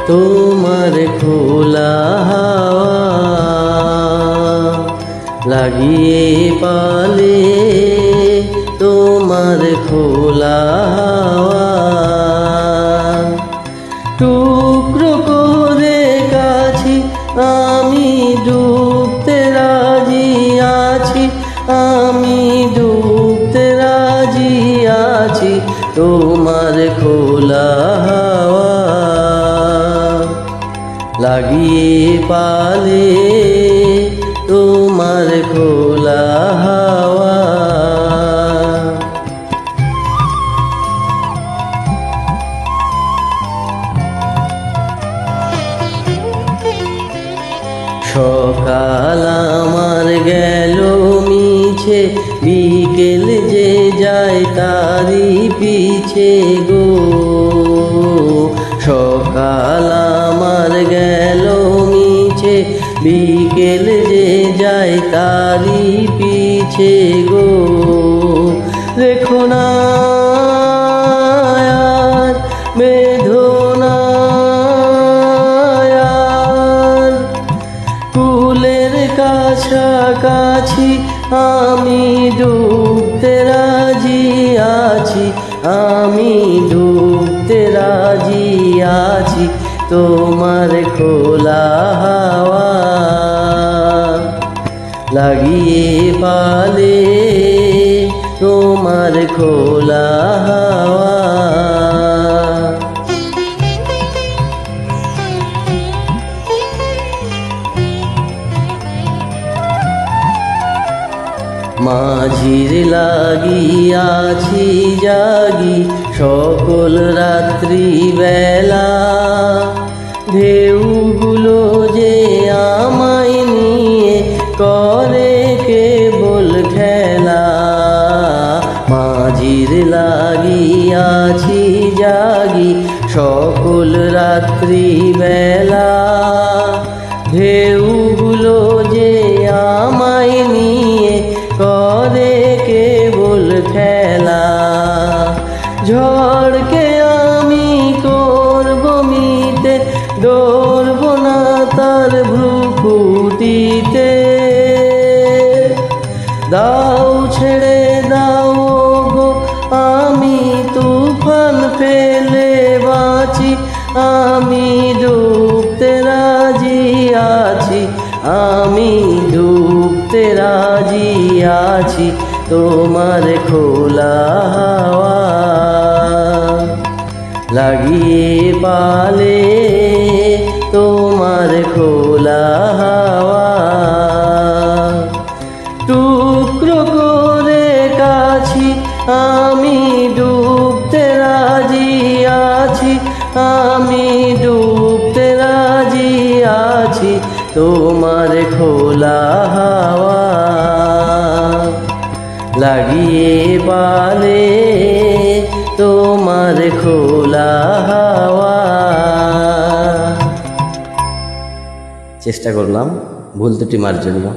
তোমার খোলা হাওয়া লাগিয়ে পালে তোমার খোলা হাওয়া টুকরো করে কাছি আমি ডুবতে রাজি আছি আমি ডুবতে রাজি আছি তোমার খোলা হাওয়া লাগিয়ে পালে তোমার খোলা হাওয়া সকাল আমার গেল মিছে বিকেল যে যায় তারি পিছে গো সকাল আমার গেল মিছে বিকেল যে যায় তারি পিছে গো রেখো না আর বেদনা কুলের কাছাকাছি আমি ডুবতে রাজি আছি আমি ডুবতে রাজি আছি তোমার খোলা হাওয়া লাগিয়ে পালে তোমার খোলা হাওয়া মাঝির লাগিয়াছি জাগি সকল রাত্রি বেলা ঢেউগুলো যে আমায় নিয়ে করে কেবল খেলা মাঝির লাগিয়াছি জাগি সকল রাত্রি বেলা ঢেউগুলো যে আমায় নিয়ে করে কেবল খেলা ঝড়কে আমি করব মিতে ডরব না তার ভ্রুকুটিতে দাও ছেড়ে দাও গো আমি তুফান ফেলে বাঁচি আমি ডুবতে রাজি আছি আমি ডুবতে রাজি আছি তোমার খোলা হাওয়া লাগিয়ে পালে তোমার খোলা হাওয়া টুকরো করে কাছি আমি ডুবতে রাজি আছি আমি ডুবতে রাজি আছি তোমার খোলা হাওয়া লাগিয়ে পালে তোমার খোলা হাওয়া চেষ্টা করলাম ভুল ত্রুটি মার্জনীয়।